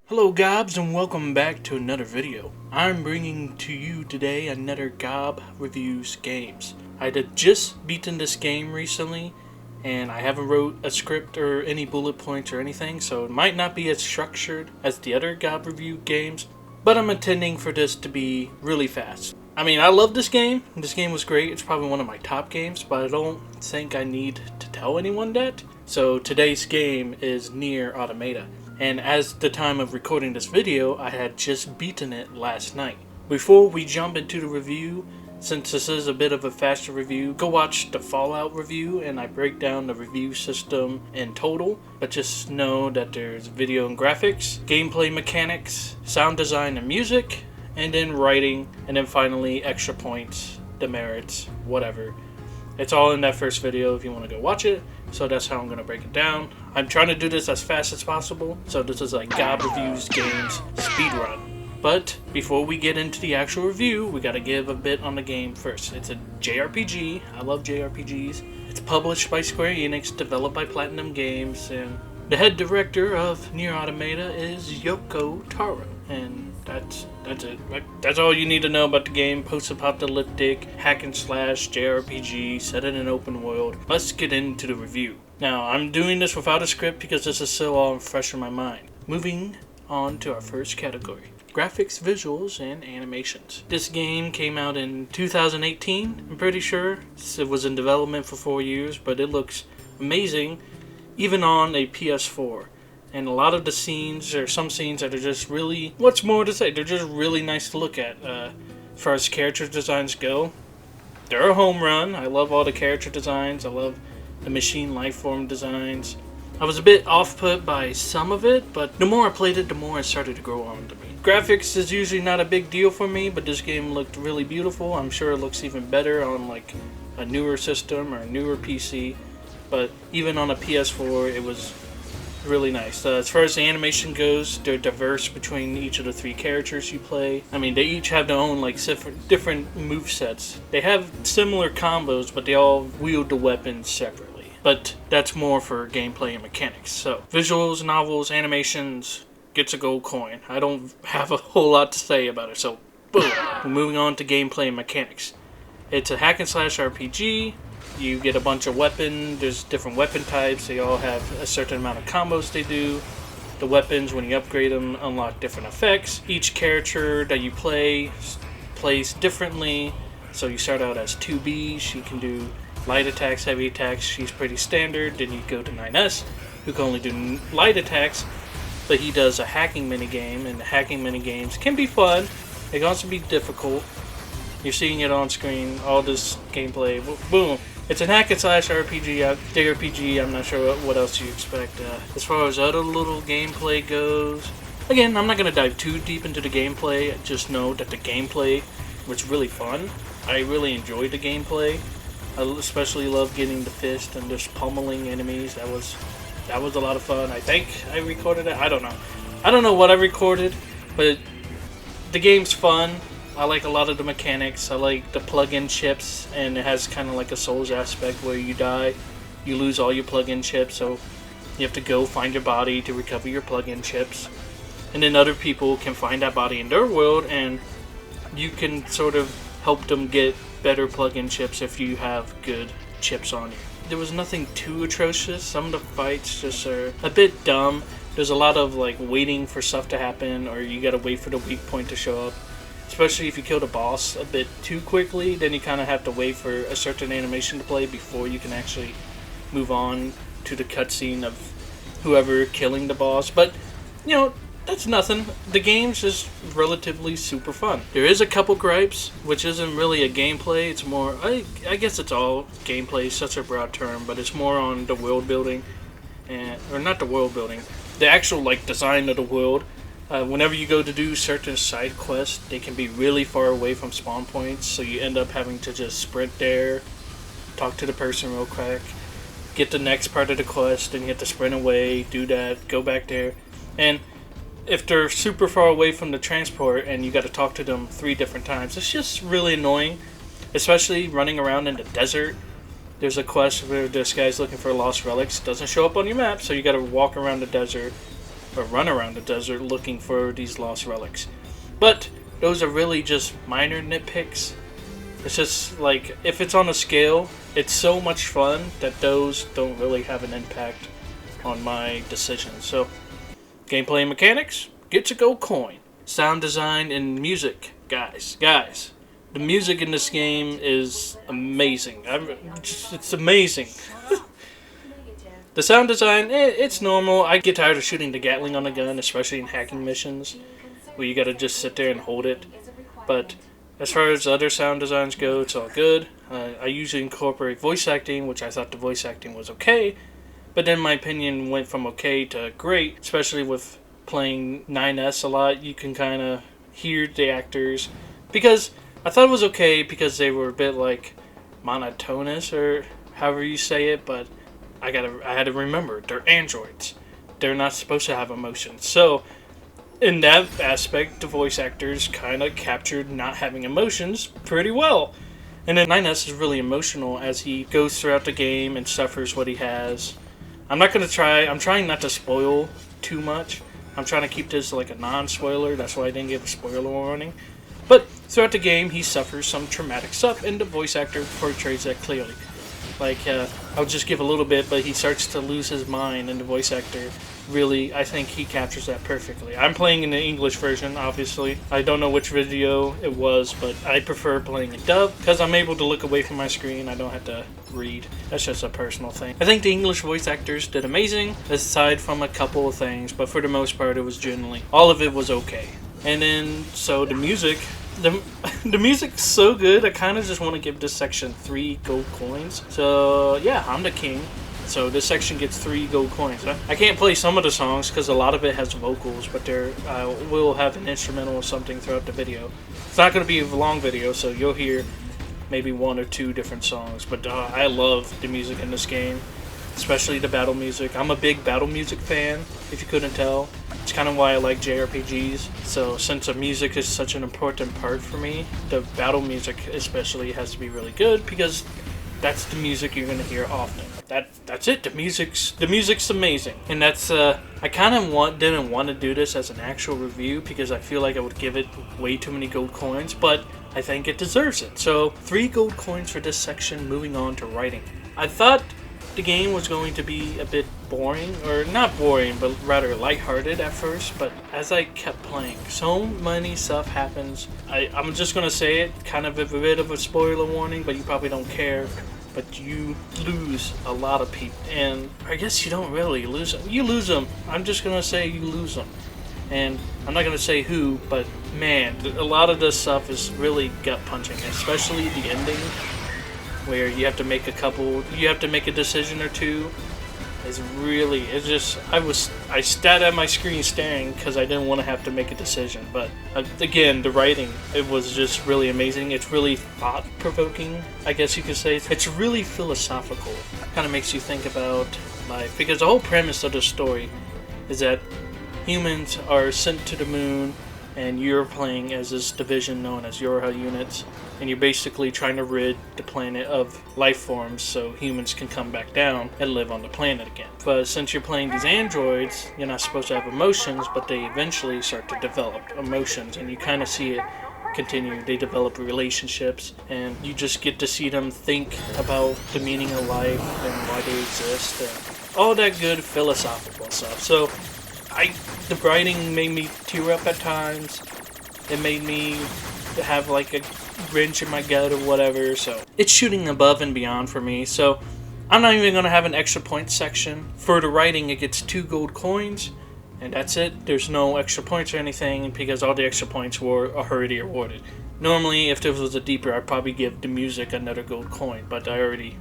Hello Gobs and welcome back to another video. I'm bringing to you today another Gob Reviews games. I had just beaten this game recently and I haven't wrote a script or any bullet points or anything, so it might not be as structured as the other Gob Review games, but I'm intending for this to be really fast. I mean, I love this game. This game was great. It's probably one of my top games, but I don't think I need to tell anyone that. So today's game is Nier Automata. And as the time of recording this video, I had just beaten it last night. Before we jump into the review, since this is a bit of a faster review, go watch the Fallout review and I break down the review system in total. But just know that there's video and graphics, gameplay mechanics, sound design and music, and then writing, and then finally extra points, demerits, whatever. It's all in that first video if you want to go watch it. So that's how I'm going to break it down. I'm trying to do this as fast as possible. So this is like Gob Reviews Games Speedrun. But before we get into the actual review, we got to give a bit on the game first. It's a JRPG. I love JRPGs. It's published by Square Enix, developed by Platinum Games, and the head director of Nier Automata is Yoko Taro. And that's it. That's all you need to know about the game. Post-apocalyptic, hack and slash, JRPG, set in an open world. Let's get into the review. Now, I'm doing this without a script because this is still all fresh in my mind. Moving on to our first category. Graphics, visuals, and animations. This game came out in 2018, I'm pretty sure. It was in development for 4 years, but it looks amazing, even on a PS4. And a lot of the scenes, or some scenes that are just really, what's more to say, they're just really nice to look at. As far as character designs go, they're a home run. I love all the character designs. I love the machine lifeform designs. I was a bit off-put by some of it, but the more I played it, the more it started to grow on to me. Graphics is usually not a big deal for me, but this game looked really beautiful. I'm sure it looks even better on like a newer system or a newer PC, but even on a PS4, it was really nice. As far as the animation goes, they're diverse between each of the three characters you play. I mean, they each have their own like different movesets. They have similar combos, but they all wield the weapons separately. But that's more for gameplay and mechanics. So, visuals, novels, animations, gets a gold coin. I don't have a whole lot to say about it, so boom. We're moving on to gameplay and mechanics. It's a hack and slash RPG. You get a bunch of weapons. There's different weapon types. They all have a certain amount of combos they do. The weapons, when you upgrade them, unlock different effects. Each character that you play plays differently. So you start out as 2B. She can do light attacks, heavy attacks. She's pretty standard. Then you go to 9S, who can only do light attacks. But he does a hacking minigame, and the hacking minigames can be fun. They can also be difficult. You're seeing it on screen, all this gameplay. Boom. It's a hack and slash RPG, JRPG, I'm not sure what else you expect. As far as other little gameplay goes, again, I'm not going to dive too deep into the gameplay, just know that the gameplay was really fun. I really enjoyed the gameplay. I especially love getting the fist and just pummeling enemies. That was a lot of fun. I think I recorded it, I don't know. I don't know what I recorded, but the game's fun. I like a lot of the mechanics. I like the plug-in chips, and it has kind of like a Souls aspect where you die, you lose all your plug-in chips, so you have to go find your body to recover your plug-in chips. And then other people can find that body in their world, and you can sort of help them get better plug-in chips if you have good chips on you. There was nothing too atrocious. Some of the fights just are a bit dumb. There's a lot of like waiting for stuff to happen, or you gotta wait for the weak point to show up. Especially if you kill the boss a bit too quickly, then you kind of have to wait for a certain animation to play before you can actually move on to the cutscene of whoever killing the boss. But, you know, that's nothing. The game's just relatively super fun. There is a couple gripes, which isn't really a gameplay. It's more, I guess it's all gameplay, such a broad term, but it's more on the world building, or not the world building, the actual like design of the world. Whenever you go to do certain side quests, they can be really far away from spawn points, so you end up having to just sprint there, talk to the person real quick, get the next part of the quest, then you have to sprint away, do that, go back there. And if they're super far away from the transport and you got to talk to them 3 different times, it's just really annoying, especially running around in the desert. There's a quest where this guy's looking for lost relics, doesn't show up on your map, so you got to walk around the desert or run around the desert looking for these lost relics. But those are really just minor nitpicks. It's just like, if it's on a scale, it's so much fun that those don't really have an impact on my decisions. So, gameplay mechanics, get a gold coin. Sound design and music, guys, the music in this game is amazing. It's amazing. The sound design, it's normal. I get tired of shooting the Gatling on a gun, especially in hacking missions, where you gotta just sit there and hold it. But as far as other sound designs go, it's all good. I usually incorporate voice acting, which I thought the voice acting was okay. But then my opinion went from okay to great, especially with playing 9S a lot. You can kind of hear the actors. Because I thought it was okay because they were a bit like monotonous, or however you say it, but I had to remember, they're androids. They're not supposed to have emotions. So, in that aspect, the voice actors kind of captured not having emotions pretty well. And then 9S is really emotional as he goes throughout the game and suffers what he has. I'm trying not to spoil too much. I'm trying to keep this like a non-spoiler, that's why I didn't give a spoiler warning. But throughout the game, he suffers some traumatic stuff, and the voice actor portrays that clearly. Like, I'll just give a little bit, but he starts to lose his mind, and the voice actor really, I think he captures that perfectly. I'm playing in the English version, obviously. I don't know which video it was, but I prefer playing in dub, because I'm able to look away from my screen. I don't have to read. That's just a personal thing. I think the English voice actors did amazing, aside from a couple of things, but for the most part, it was generally, all of it was okay. And then, so the music, the music's so good, I kind of just want to give this section 3 gold coins. So, yeah, I'm the king. So this section gets 3 gold coins. I can't play some of the songs because a lot of it has vocals, but I will have an instrumental or something throughout the video. It's not going to be a long video, so you'll hear maybe 1 or 2 different songs. But I love the music in this game, especially the battle music. I'm a big battle music fan, if you couldn't tell. It's kind of why I like JRPGs. So since the music is such an important part for me, the battle music especially has to be really good, because that's the music you're going to hear often. That's it. The music's amazing. And that's I kind of didn't want to do this as an actual review because I feel like I would give it way too many gold coins, but I think it deserves it. So 3 gold coins for this section. Moving on to writing. I thought the game was going to be a bit boring, or not boring, but rather lighthearted at first, but as I kept playing, so many stuff happens. I'm just going to say it, kind of a bit of a spoiler warning, but you probably don't care, but you lose a lot of people, and I guess you don't really lose them. You lose them. I'm just going to say you lose them, and I'm not going to say who, but man, a lot of this stuff is really gut-punching, especially the ending, where you have to make a decision or two. I sat at my screen staring because I didn't want to have to make a decision. But again, the writing, it was just really amazing. It's really thought-provoking, I guess you could say. It's really philosophical. Kind of makes you think about life, because the whole premise of the story is that humans are sent to the moon, and you're playing as this division known as Yorha units, and you're basically trying to rid the planet of life forms so humans can come back down and live on the planet again. But since you're playing these androids, you're not supposed to have emotions, but they eventually start to develop emotions, and you kind of see it continue. They develop relationships, and you just get to see them think about the meaning of life and why they exist, and all that good philosophical stuff. So the writing made me tear up at times. It made me have like a wrench in my gut or whatever. So it's shooting above and beyond for me. So I'm not even going to have an extra points section. For the writing, it gets 2 gold coins, and that's it. There's no extra points or anything because all the extra points were already awarded. Normally, if this was a deeper, I'd probably give the music another gold coin, but I already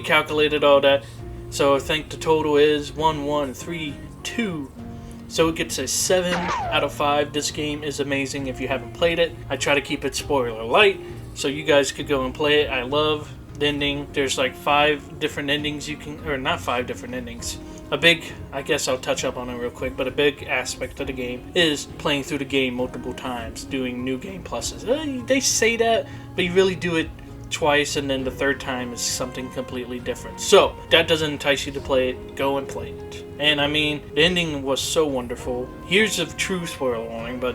calculated all that. So I think the total is 1, 1, 3, 2. So it gets a 7 out of 5. This game is amazing if you haven't played it. I try to keep it spoiler light, so you guys could go and play it. I love the ending. There's like 5 different endings you can, or not 5 different endings. A big, I guess I'll touch up on it real quick, but a big aspect of the game is playing through the game multiple times, doing new game pluses. They say that, but you really do it twice, and then the third time is something completely different. So, that doesn't entice you to play it, go and play it. And I mean, the ending was so wonderful. Here's a true spoiler warning, but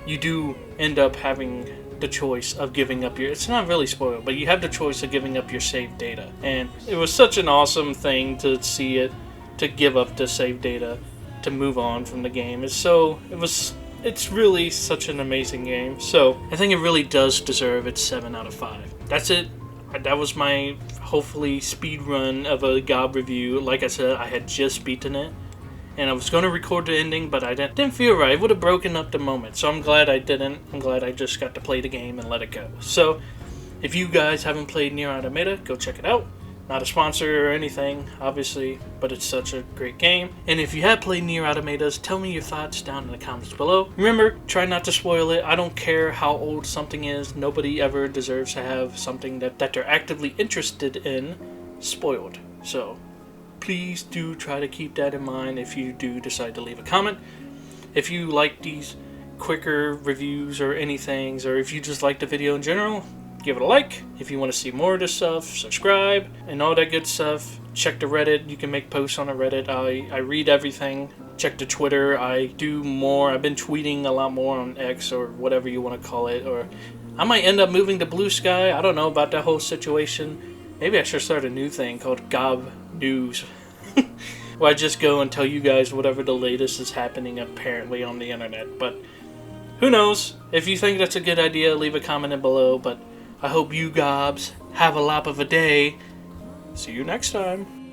you do end up having the choice of giving up your, it's not really spoiled, but you have the choice of giving up your saved data. And it was such an awesome thing to see it, to give up the saved data, to move on from the game. It's really such an amazing game. So I think it really does deserve its 7 out of 5. That's it. That was my hopefully speed run of a GOB review. Like I said, I had just beaten it, and I was going to record the ending, but I didn't feel right. It would have broken up the moment, so I'm glad I didn't. I'm glad I just got to play the game and let it go. So if you guys haven't played Nier Automata, go check it out. Not a sponsor or anything, obviously, but it's such a great game. And if you have played Nier Automatas, tell me your thoughts down in the comments below. Remember, try not to spoil it. I don't care how old something is. Nobody ever deserves to have something that they're actively interested in spoiled. So please do try to keep that in mind if you do decide to leave a comment. If you like these quicker reviews or anything, or if you just like the video in general, give it a like. If you want to see more of this stuff, subscribe, and all that good stuff. Check the Reddit. You can make posts on the Reddit. I read everything. Check the Twitter. I do more. I've been tweeting a lot more on X or whatever you want to call it. Or I might end up moving to Blue Sky. I don't know about that whole situation. Maybe I should start a new thing called GOB News. Where I just go and tell you guys whatever the latest is happening apparently on the internet. But who knows? If you think that's a good idea, leave a comment in below. But I hope you gobs have a lop of a day. See you next time.